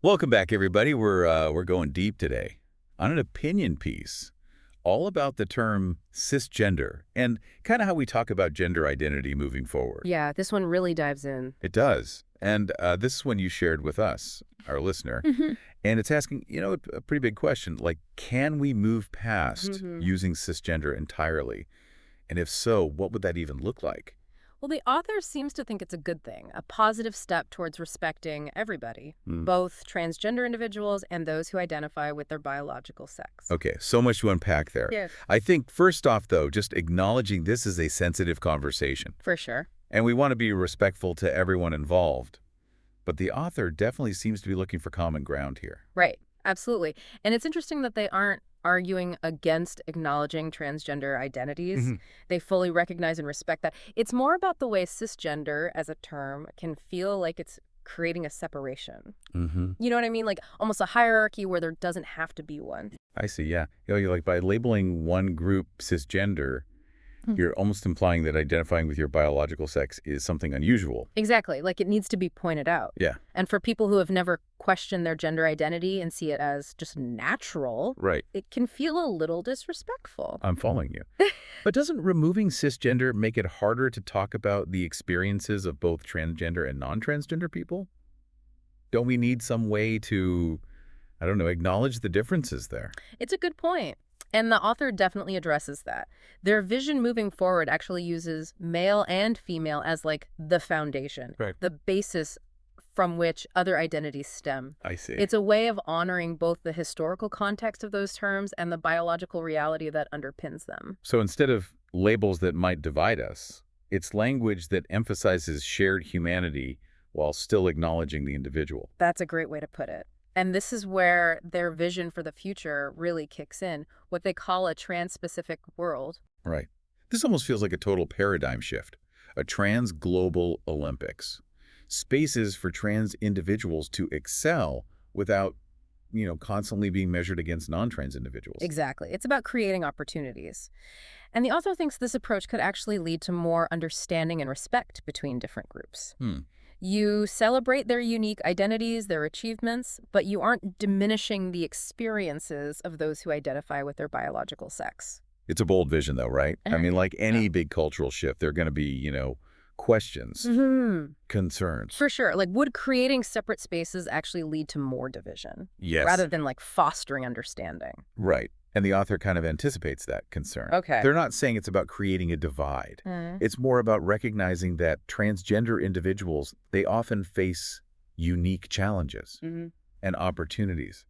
Welcome back, everybody. We're going deep today on an opinion piece all about the term cisgender and kind of how we talk about gender identity moving forward. Yeah, this one really dives in. It does. And this is one you shared with us, our listener. Hmm. And it's asking, a pretty big question, like, can we move past Hmm. using cisgender entirely? And if so, what would that even look like? Well, the author seems to think it's a good thing, a positive step towards respecting everybody, Hmm. both transgender individuals and those who identify with their biological sex. Okay, so much to unpack there. Yes. I think first off, though, just acknowledging this is a sensitive conversation. For sure. And we want to be respectful to everyone involved. But the author definitely seems to be looking for common ground here. Right. Absolutely. And it's interesting that they aren't arguing against acknowledging transgender identities. Mhm. They fully recognize and respect that. It's more about the way cisgender as a term can feel like it's creating a separation. Mm-hmm. You know what I mean? Like almost a hierarchy where there doesn't have to be one. I see, yeah. You're like, by labeling one group cisgender, you're almost implying that identifying with your biological sex is something unusual. Exactly. Like it needs to be pointed out. Yeah. And for people who have never questioned their gender identity and see it as just natural, Right. it can feel a little disrespectful. I'm following you. But doesn't removing cisgender make it harder to talk about the experiences of both transgender and non-transgender people? Don't we need some way to, I don't know, acknowledge the differences there? It's a good point. And the author definitely addresses that. Their vision moving forward actually uses male and female as like the foundation, Right. the basis from which other identities stem. I see. It's a way of honoring both the historical context of those terms and the biological reality that underpins them. So instead of labels that might divide us, it's language that emphasizes shared humanity while still acknowledging the individual. That's a great way to put it. And this is where their vision for the future really kicks in, what they call a trans-specific world. Right. This almost feels like a total paradigm shift, a trans-global Olympics. Spaces for trans individuals to excel without, constantly being measured against non-trans individuals. Exactly. It's about creating opportunities. And the author thinks this approach could actually lead to more understanding and respect between different groups. Hmm. You celebrate their unique identities, their achievements, but you aren't diminishing the experiences of those who identify with their biological sex. It's a bold vision, though, right? I mean, like any big cultural shift, there are going to be, questions, concerns. For sure. Like, would creating separate spaces actually lead to more division? Yes. Rather than, like, fostering understanding? Right. And the author kind of anticipates that concern. Okay. They're not saying it's about creating a divide. It's more about recognizing that transgender individuals, they often face unique challenges and opportunities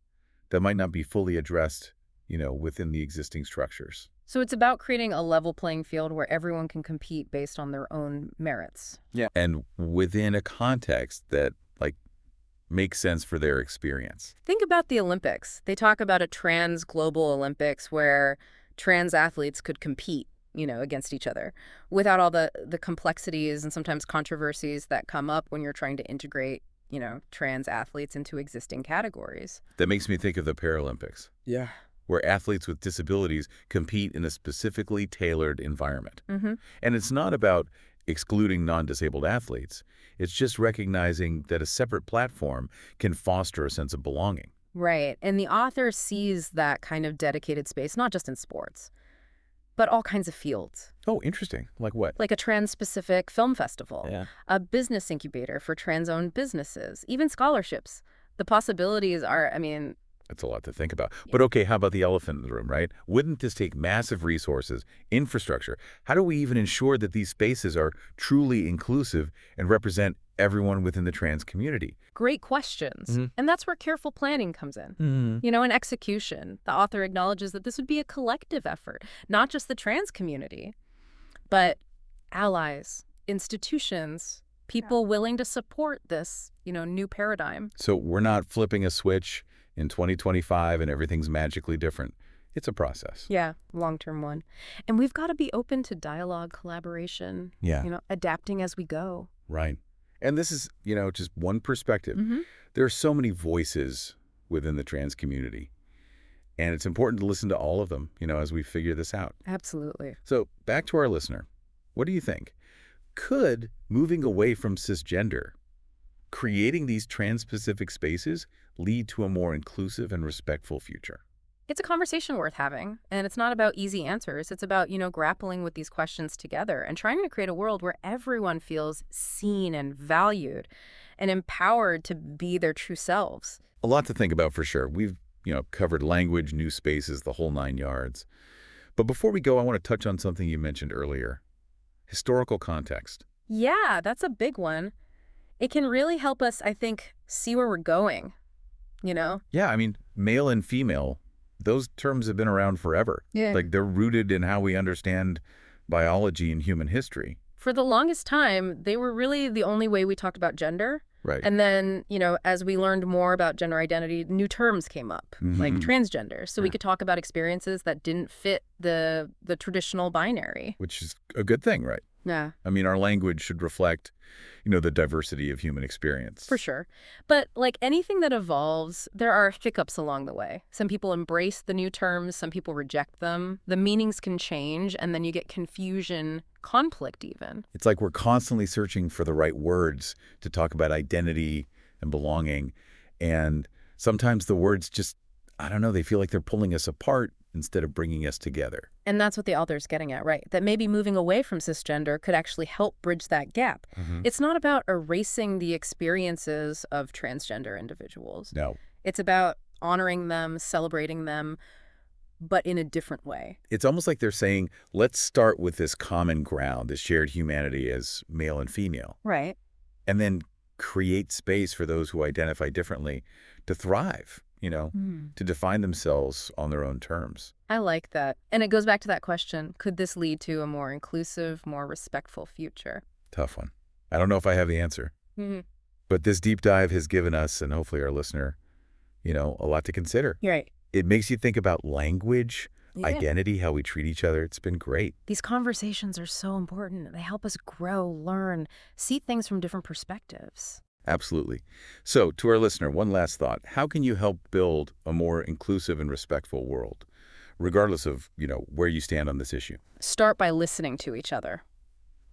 that might not be fully addressed, within the existing structures. So it's about creating a level playing field where everyone can compete based on their own merits. Yeah. And within a context that, makes sense for their experience. Think about the Olympics. They talk about a trans global Olympics where trans athletes could compete, against each other without all the complexities and sometimes controversies that come up when you're trying to integrate, trans athletes into existing categories. That makes me think of the Paralympics. Yeah. Where athletes with disabilities compete in a specifically tailored environment. And it's not about excluding non-disabled athletes. It's just recognizing that a separate platform can foster a sense of belonging. Right. And the author sees that kind of dedicated space, not just in sports, but all kinds of fields. Oh, interesting. Like what? Like a trans-specific film festival, Yeah. a business incubator for trans-owned businesses, even scholarships. The possibilities are, That's a lot to think about. But okay, how about the elephant in the room, right? Wouldn't this take massive resources, infrastructure? How do we even ensure that these spaces are truly inclusive and represent everyone within the trans community? great questions. And that's where careful planning comes in. And execution. The author acknowledges that this would be a collective effort, not just the trans community, but allies, institutions, people willing to support this, new paradigm. So we're not flipping a switch in 2025 and everything's magically different. It's a process. Yeah, long-term one. And we've got to be open to dialogue, collaboration, Yeah. Adapting as we go. Right. And this is, just one perspective. There are so many voices within the trans community. And it's important to listen to all of them, as we figure this out. Absolutely. So back to our listener. What do you think? Could moving away from cisgender, creating these trans-specific spaces, lead to a more inclusive and respectful future? It's a conversation worth having, and it's not about easy answers. It's about, grappling with these questions together and trying to create a world where everyone feels seen and valued and empowered to be their true selves. A lot to think about for sure. We've, covered language, new spaces, the whole 9 yards. But before we go, I want to touch on something you mentioned earlier. Historical context. Yeah, that's a big one. It can really help us, I think, see where we're going, Yeah, I mean, male and female, those terms have been around forever. Yeah. Like, they're rooted in how we understand biology and human history. For the longest time, they were really the only way we talked about gender. Right. And then, as we learned more about gender identity, new terms came up, like transgender. So we could talk about experiences that didn't fit the traditional binary. Which is a good thing, right? Yeah. I mean, our language should reflect, the diversity of human experience. For sure. But like anything that evolves, there are hiccups along the way. Some people embrace the new terms, some people reject them. The meanings can change, and then you get confusion, conflict even. It's like we're constantly searching for the right words to talk about identity and belonging. And sometimes the words just, I don't know, they feel like they're pulling us apart instead of bringing us together. And that's what the author's getting at, right? That maybe moving away from cisgender could actually help bridge that gap. It's not about erasing the experiences of transgender individuals. No. It's about honoring them, celebrating them, but in a different way. It's almost like they're saying, let's start with this common ground, this shared humanity as male and female. Right. And then create space for those who identify differently to thrive, to define themselves on their own terms. I like that. And it goes back to that question, could this lead to a more inclusive, more respectful future? Tough one. I don't know if I have the answer. But this deep dive has given us, and hopefully our listener, a lot to consider. You're right. It makes you think about language, Yeah. identity, how we treat each other. It's been great. These conversations are so important. They help us grow, learn, see things from different perspectives. Absolutely. So, to our listener, one last thought. How can you help build a more inclusive and respectful world, regardless of, where you stand on this issue? Start by listening to each other.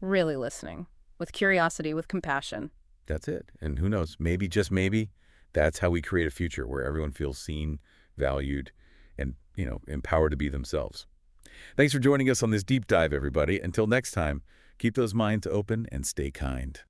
Really listening. With curiosity, with compassion. That's it. And who knows, maybe, just maybe, that's how we create a future where everyone feels seen, valued, and, empowered to be themselves. Thanks for joining us on this deep dive, everybody. Until next time, keep those minds open and stay kind.